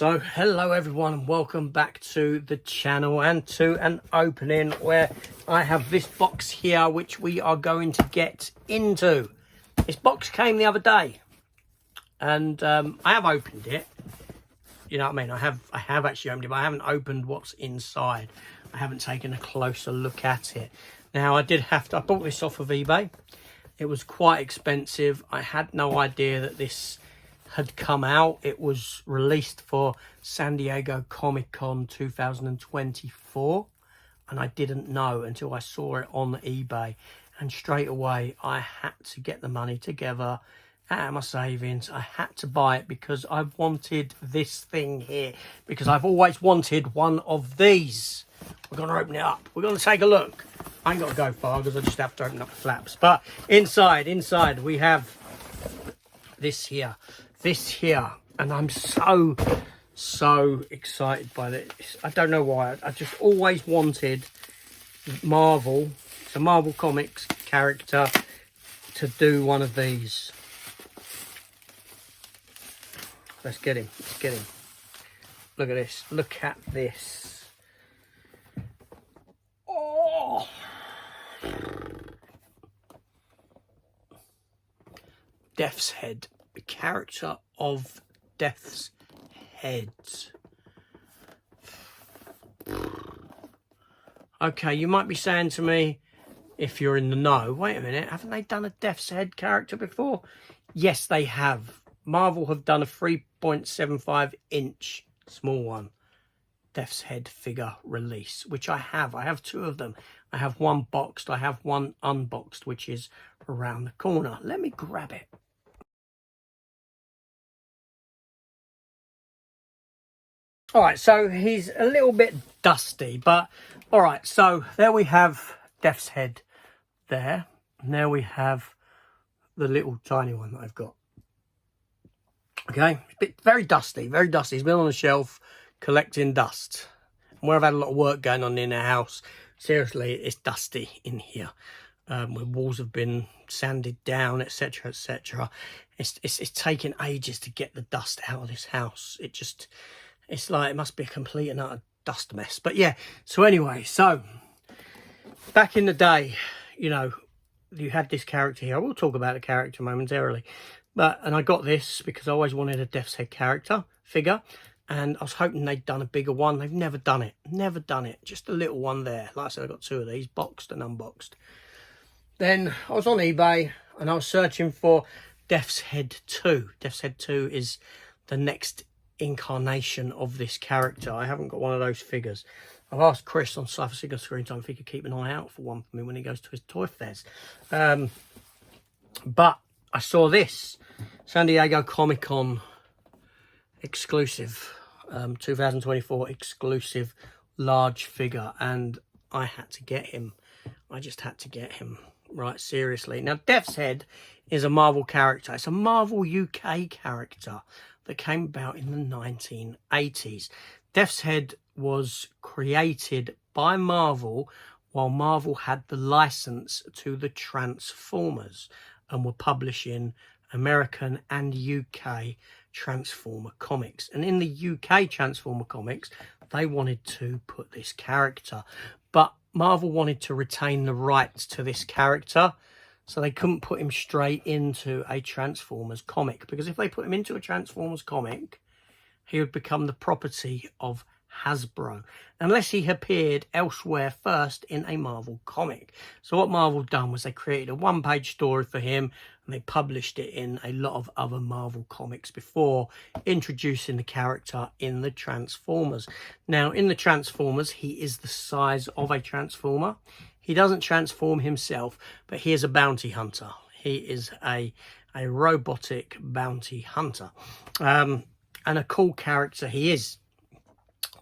So hello everyone and welcome back to the channel and to an opening where I have this box here which we are going to get into. This box came the other day and I have opened it. You know what I mean? I have actually opened it, but I haven't opened what's inside. I haven't taken a closer look at it. Now I bought this off of eBay. It was quite expensive. I had no idea that this had come out. It was released for San Diego Comic-Con 2024 and I didn't know until I saw it on eBay, and straight away I had to get the money together out of my savings. I had to buy it because I wanted this thing here, because I've always wanted one of these. We're going to open it up. We're going to take a look. I ain't got to go far because I just have to open up the flaps. But inside we have this here, and I'm so excited by this. I don't know why. I just always wanted Marvel, the Marvel Comics character, to do one of these. Let's get him. Look at this. Look at this. Oh, Death's Head, the character of Death's Head. Okay, you might be saying to me, if you're in the know, wait a minute, haven't they done a Death's Head character before? Yes, they have. Marvel have done a 3.75 inch small one Death's Head figure release, which I have. I have two of them. I have one boxed, I have one unboxed, which is around the corner. Let me grab it. All right, so he's a little bit dusty, but all right, so there we have Death's Head there. And there we have the little tiny one that I've got. Okay, very dusty, very dusty. He's been on the shelf collecting dust. And where I've had a lot of work going on in the house, seriously, it's dusty in here. Where walls have been sanded down, etc, etc. It's taken ages to get the dust out of this house. It's like it must be a complete and utter dust mess. But yeah, so anyway, so back in the day, you know, you had this character here. I will talk about the character momentarily. And I got this because I always wanted a Death's Head character figure. And I was hoping they'd done a bigger one. They've never done it. Never done it. Just a little one there. Like I said, I got two of these, boxed and unboxed. Then I was on eBay and I was searching for Death's Head 2. Death's Head 2 is the next incarnation of this character. I haven't got one of those figures. I've asked Chris on Cypher Cigar Screen Time if he could keep an eye out for one for me when he goes to his toy fairs. But I saw this San Diego Comic-Con exclusive, 2024 exclusive large figure, and I had to get him. I just had to get him, right, seriously. Now, Death's Head is a Marvel character. It's a Marvel UK character that came about in the 1980s. Death's Head was created by Marvel while Marvel had the license to the Transformers and were publishing American and UK Transformer comics. And in the UK Transformer comics, they wanted to put this character, but Marvel wanted to retain the rights to this character, so they couldn't put him straight into a Transformers comic, because if they put him into a Transformers comic, he would become the property of Hasbro, unless he appeared elsewhere first in a Marvel comic. So what Marvel done was they created a one-page story for him, and they published it in a lot of other Marvel comics before introducing the character in the Transformers. Now, in the Transformers, he is the size of a Transformer. He doesn't transform himself, but he is a bounty hunter. He is a robotic bounty hunter, and a cool character he is.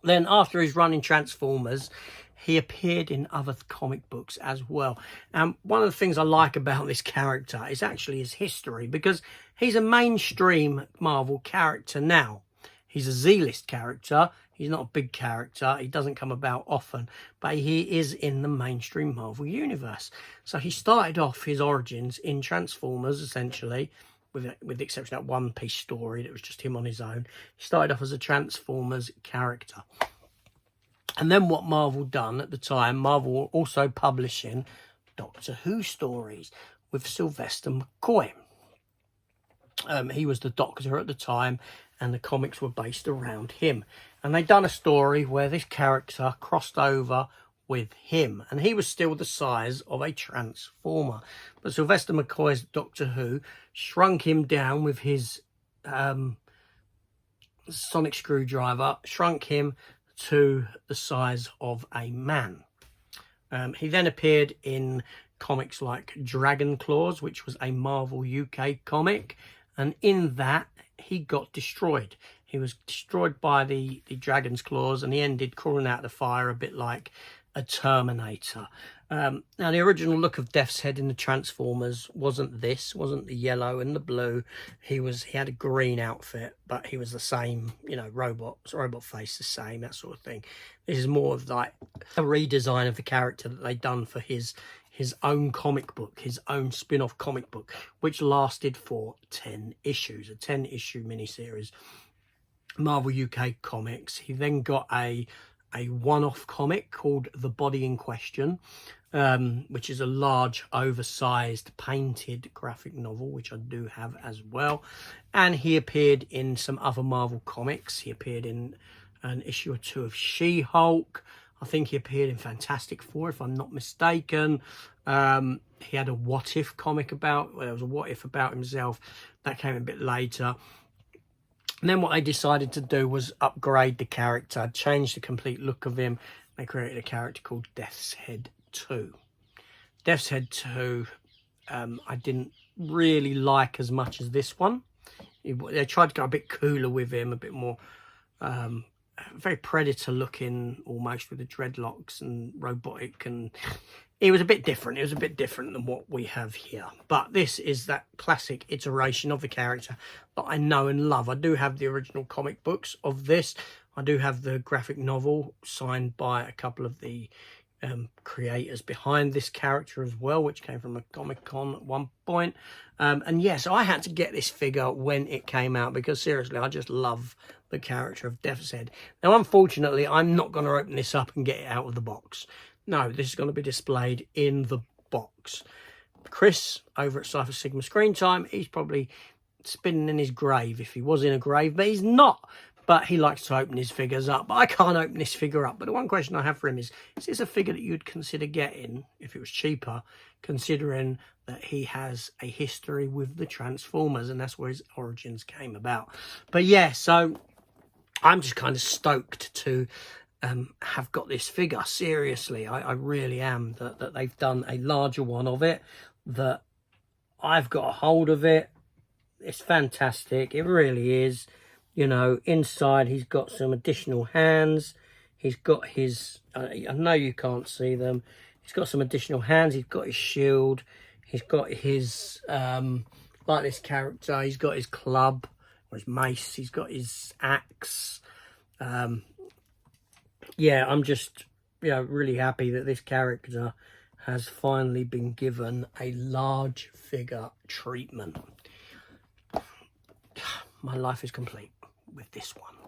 Then after his run in Transformers, he appeared in other comic books as well. And one of the things I like about this character is actually his history, because he's a mainstream Marvel character now. He's a Z-list character. He's not a big character. He doesn't come about often, but he is in the mainstream Marvel universe. So he started off his origins in Transformers, essentially, with the exception of that one piece story that was just him on his own. He started off as a Transformers character. And then what Marvel done at the time, Marvel were also publishing Doctor Who stories with Sylvester McCoy. He was the Doctor at the time, and the comics were based around him. And they'd done a story where this character crossed over with him, and he was still the size of a Transformer. But Sylvester McCoy's Doctor Who shrunk him down with his sonic screwdriver, shrunk him to the size of a man. He then appeared in comics like Dragon Claws, which was a Marvel UK comic, and in that he got destroyed. He was destroyed by the Dragon's Claws, and he ended crawling out of the fire a bit like a Terminator. Now, the original look of Death's Head in the Transformers wasn't the yellow and the blue. He had a green outfit, but he was the same, you know, robot face, the same, that sort of thing. This is more of like a redesign of the character that they'd done for his own comic book, his own spin-off comic book, which lasted for 10 issues, a 10-issue miniseries. Marvel UK Comics. He then got a one-off comic called The Body in Question, which is a large, oversized, painted graphic novel, which I do have as well. And he appeared in some other Marvel comics. He appeared in an issue or two of She-Hulk. I think he appeared in Fantastic Four, if I'm not mistaken. He had a What If comic there was a What If about himself. That came a bit later. And then what they decided to do was upgrade the character, change the complete look of him. They created a character called Death's Head 2. Death's Head 2, I didn't really like as much as this one. They tried to go a bit cooler with him, a bit more very Predator looking, almost, with the dreadlocks and robotic, and it was a bit different. It was a bit different than what we have here. But this is that classic iteration of the character that I know and love. I do have the original comic books of this. I do have the graphic novel signed by a couple of the creators behind this character as well, which came from a Comic-Con at one point. And yes, I had to get this figure when it came out because seriously, I just love the character of Death's Head. Now, unfortunately, I'm not going to open this up and get it out of the box. No, this is going to be displayed in the box. Chris, over at Cypher Sigma Screen Time, he's probably spinning in his grave if he was in a grave, but he's not. But he likes to open his figures up. But I can't open this figure up. But the one question I have for him is this a figure that you'd consider getting if it was cheaper, considering that he has a history with the Transformers, and that's where his origins came about. But yeah, so I'm just kind of stoked to have got this figure. Seriously, I really am, that they've done a larger one of it, that I've got a hold of it. It's fantastic. It really is. You know, inside he's got some additional hands. He's got his, I know you can't see them. He's got some additional hands. He's got his shield. He's got his, like this character, he's got his club, or his mace. He's got his axe. Yeah, I'm just, really happy that this character has finally been given a large figure treatment. My life is complete with this one.